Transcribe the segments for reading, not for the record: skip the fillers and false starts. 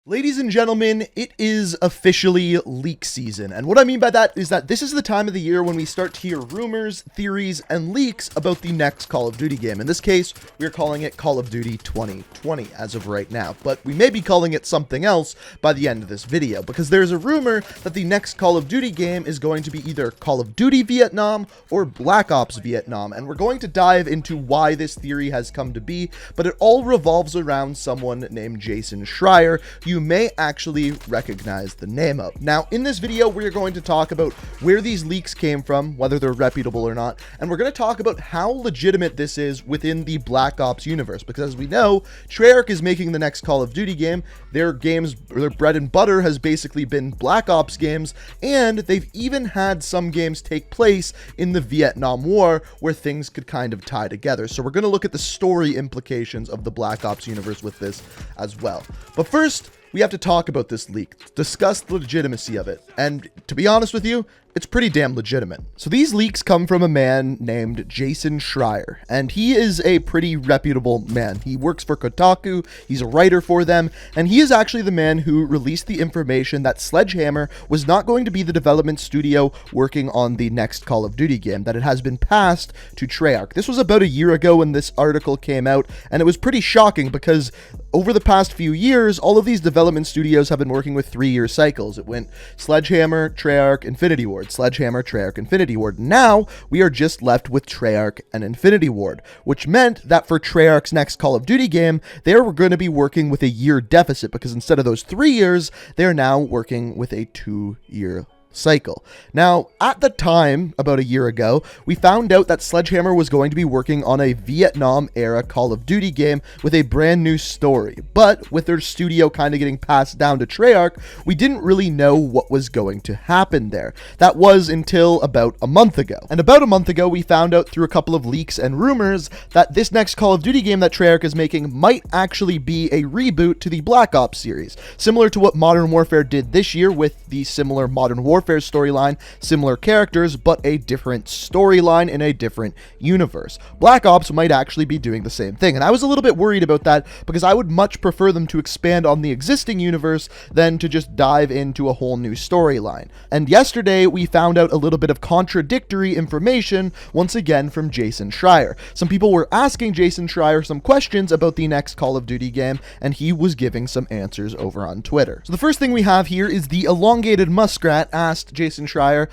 Ladies and gentlemen, it is officially leak season, and what I mean by that is that this is the time of the year when we start to hear rumors, theories, and leaks about the next Call of Duty game. In this case, we are calling it Call of Duty 2020 as of right now, but we may be calling it something else by the end of this video, because there's a rumor that the next Call of Duty game is going to be either Call of Duty Vietnam or Black Ops Vietnam, and we're going to dive into why this theory has come to be, but it all revolves around someone named Jason Schreier. You may actually recognize the name of. Now, in this video, we're going to talk about where these leaks came from, whether they're reputable or not, and we're going to talk about how legitimate this is within the Black Ops universe, because as we know, Treyarch is making the next Call of Duty game. Their games, their bread and butter has basically been Black Ops games, and they've even had some games take place in the Vietnam War where things could kind of tie together. So we're going to look at the story implications of the Black Ops universe with this as well. But first, we have to talk about this leak, discuss the legitimacy of it, and to be honest with you, it's pretty damn legitimate. So these leaks come from a man named Jason Schreier, and he is a pretty reputable man. He works for Kotaku, he's a writer for them, and he is actually the man who released the information that Sledgehammer was not going to be the development studio working on the next Call of Duty game, that it has been passed to Treyarch. This was about a year ago when this article came out, and it was pretty shocking because over the past few years, all of these development studios have been working with 3-year cycles. It went Sledgehammer, Treyarch, Infinity Ward, Sledgehammer, Treyarch, Infinity Ward. Now, we are just left with Treyarch and Infinity Ward, which meant that for Treyarch's next Call of Duty game, they were going to be working with a year deficit, because instead of those 3 years, they're now working with a 2-year cycle. Now, at the time, about a year ago, we found out that Sledgehammer was going to be working on a Vietnam-era Call of Duty game with a brand new story, but with their studio kind of getting passed down to Treyarch, we didn't really know what was going to happen there. That was until about a month ago. And about a month ago, we found out through a couple of leaks and rumors that this next Call of Duty game that Treyarch is making might actually be a reboot to the Black Ops series, similar to what Modern Warfare did this year with the similar Modern Warfare storyline, similar characters, but a different storyline in a different universe. Black Ops might actually be doing the same thing, and I was a little bit worried about that because I would much prefer them to expand on the existing universe than to just dive into a whole new storyline. And yesterday, we found out a little bit of contradictory information, once again from Jason Schreier. Some people were asking Jason Schreier some questions about the next Call of Duty game, and he was giving some answers over on Twitter. So the first thing we have here is the elongated muskrat asked Jason Schreier,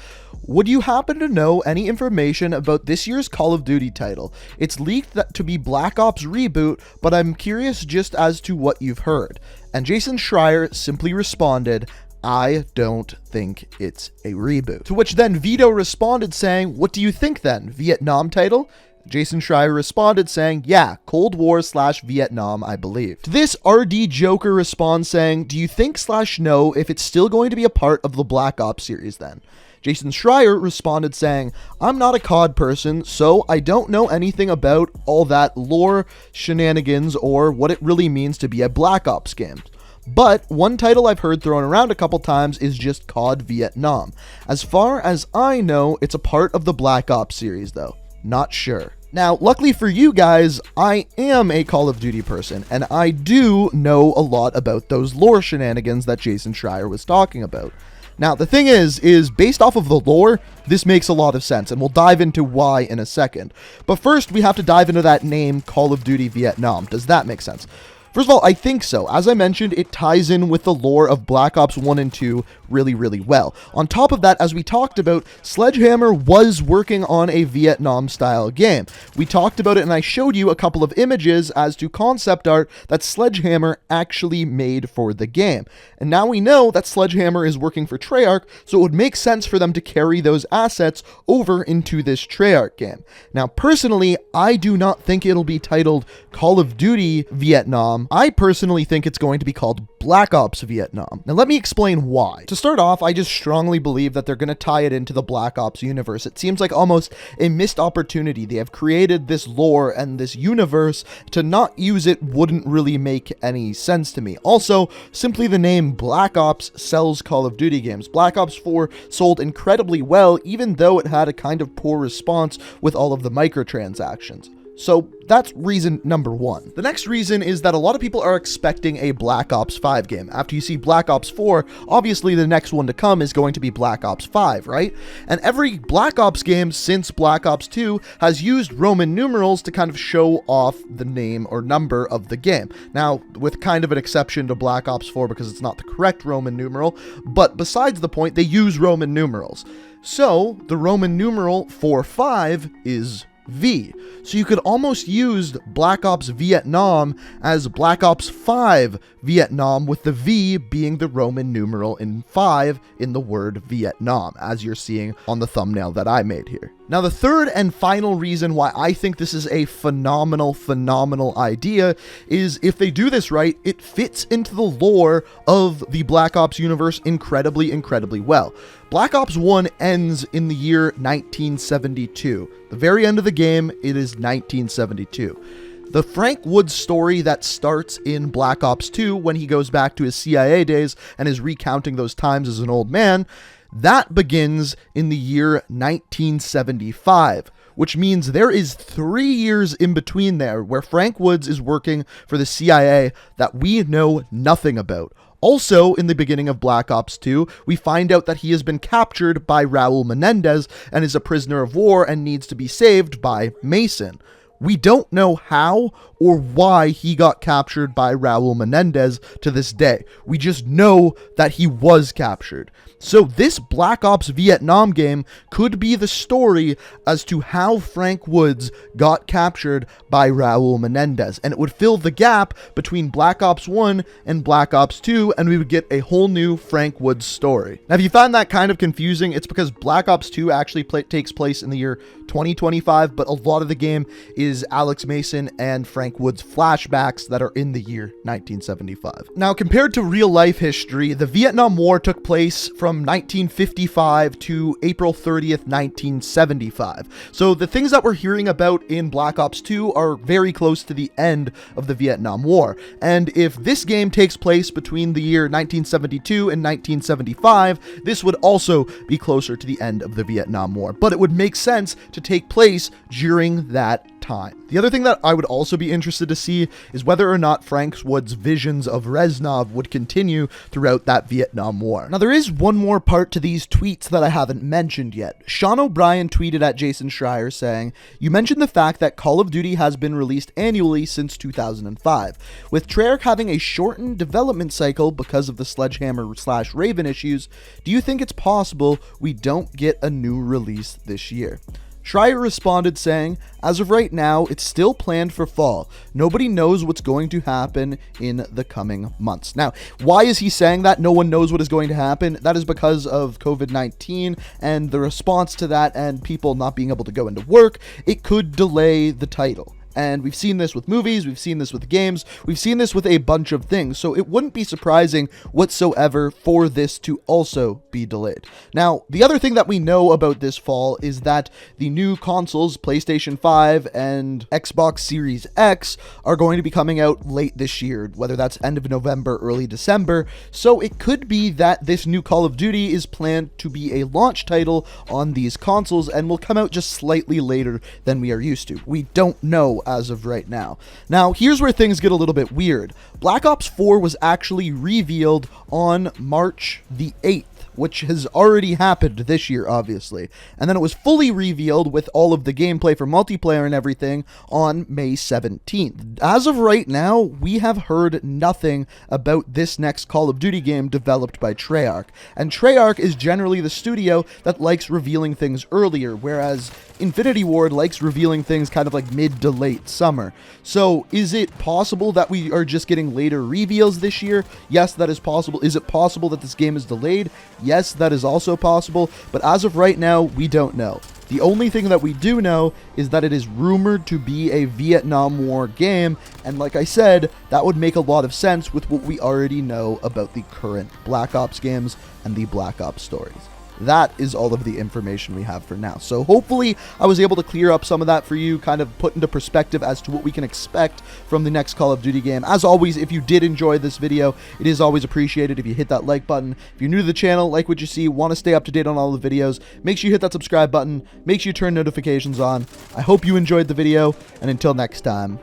would you happen to know any information about this year's Call of Duty title? It's leaked to be Black Ops Reboot, but I'm curious just as to what you've heard. And Jason Schreier simply responded, I don't think it's a reboot. To which then Vito responded saying, what do you think then? Vietnam title? Jason Schreier responded saying, yeah, Cold War / Vietnam, I believe. To this, RD Joker responds saying, do you think / know if it's still going to be a part of the Black Ops series then? Jason Schreier responded saying, I'm not a COD person, so I don't know anything about all that lore, shenanigans, or what it really means to be a Black Ops game. But one title I've heard thrown around a couple times is just COD Vietnam. As far as I know, it's a part of the Black Ops series though. Not sure. Now, luckily for you guys, I am a Call of Duty person, and I do know a lot about those lore shenanigans that Jason Schreier was talking about. Now, the thing is based off of the lore, this makes a lot of sense, and we'll dive into why in a second. But first, we have to dive into that name, Call of Duty Vietnam. Does that make sense? First of all, I think so. As I mentioned, it ties in with the lore of Black Ops 1 and 2 really, really well. On top of that, as we talked about, Sledgehammer was working on a Vietnam-style game. We talked about it, and I showed you a couple of images as to concept art that Sledgehammer actually made for the game. And now we know that Sledgehammer is working for Treyarch, so it would make sense for them to carry those assets over into this Treyarch game. Now, personally, I do not think it'll be titled Call of Duty Vietnam. I personally think it's going to be called Black Ops Vietnam. Now let me explain why. To start off, I just strongly believe that they're going to tie it into the Black Ops universe. It seems like almost a missed opportunity. They have created this lore and this universe. To not use it wouldn't really make any sense to me. Also, simply the name Black Ops sells Call of Duty games. Black Ops 4 sold incredibly well, even though it had a kind of poor response with all of the microtransactions. So that's reason number one. The next reason is that a lot of people are expecting a Black Ops 5 game. After you see Black Ops 4, obviously the next one to come is going to be Black Ops 5, right? And every Black Ops game since Black Ops 2 has used Roman numerals to kind of show off the name or number of the game. Now, with kind of an exception to Black Ops 4 because it's not the correct Roman numeral, but besides the point, they use Roman numerals. So the Roman numeral for 5 is V. So you could almost use Black Ops Vietnam as Black Ops 5 Vietnam, with the V being the Roman numeral in 5 in the word Vietnam, as you're seeing on the thumbnail that I made here. Now, the third and final reason why I think this is a phenomenal idea is if they do this right, it fits into the lore of the Black Ops universe incredibly well. Black Ops 1 ends in the year 1972. The very end of the game, it is 1972. The Frank Woods story that starts in Black Ops 2 when he goes back to his CIA days and is recounting those times as an old man, that begins in the year 1975, which means there is 3 years in between there where Frank Woods is working for the CIA that we know nothing about. Also, in the beginning of Black Ops 2, we find out that he has been captured by Raul Menendez and is a prisoner of war and needs to be saved by Mason. We don't know how or why he got captured by Raul Menendez to this day. We just know that he was captured. So this Black Ops Vietnam game could be the story as to how Frank Woods got captured by Raul Menendez, and it would fill the gap between Black Ops 1 and Black Ops 2, and we would get a whole new Frank Woods story. Now, if you find that kind of confusing, it's because Black Ops 2 actually takes place in the year 2025, but a lot of the game is Alex Mason and Frank Woods flashbacks that are in the year 1975. Now, compared to real life history, the Vietnam War took place from 1955 to April 30th, 1975. So the things that we're hearing about in Black Ops 2 are very close to the end of the Vietnam War. And if this game takes place between the year 1972 and 1975, this would also be closer to the end of the Vietnam War. But it would make sense to take place during that time. The other thing that I would also be interested to see is whether or not Frank Woods' visions of Reznov would continue throughout that Vietnam War. Now, there is one more part to these tweets that I haven't mentioned yet. Sean O'Brien tweeted at Jason Schreier saying, "You mentioned the fact that Call of Duty has been released annually since 2005. With Treyarch having a shortened development cycle because of the Sledgehammer/Raven issues, do you think it's possible we don't get a new release this year?" Schreier responded saying, "As of right now, it's still planned for fall. Nobody knows what's going to happen in the coming months." Now, why is he saying that? No one knows what is going to happen. That is because of COVID-19 and the response to that and people not being able to go into work. It could delay the title. And we've seen this with movies, we've seen this with games, we've seen this with a bunch of things, so it wouldn't be surprising whatsoever for this to also be delayed. Now, the other thing that we know about this fall is that the new consoles, PlayStation 5 and Xbox Series X, are going to be coming out late this year, whether that's end of November, early December, so it could be that this new Call of Duty is planned to be a launch title on these consoles and will come out just slightly later than we are used to. We don't know as of right now. Now, here's where things get a little bit weird. Black Ops 4 was actually revealed on March the 8th, which has already happened this year, obviously. And then it was fully revealed with all of the gameplay for multiplayer and everything on May 17th. As of right now, we have heard nothing about this next Call of Duty game developed by Treyarch. And Treyarch is generally the studio that likes revealing things earlier, whereas Infinity Ward likes revealing things kind of like mid to late summer. So is it possible that we are just getting later reveals this year? Yes, that is possible. Is it possible that this game is delayed? Yes, that is also possible, but as of right now, we don't know. The only thing that we do know is that it is rumored to be a Vietnam War game, and like I said, that would make a lot of sense with what we already know about the current Black Ops games and the Black Ops stories. that is all of the information we have for now. So hopefully I was able to clear up some of that for you, kind of put into perspective as to what we can expect from the next Call of Duty game. As always, if you did enjoy this video, it is always appreciated if you hit that like button. If you're new to the channel, like what you see, want to stay up to date on all the videos, make sure you hit that subscribe button, make sure you turn notifications on. I hope you enjoyed the video, and until next time,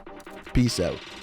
peace out.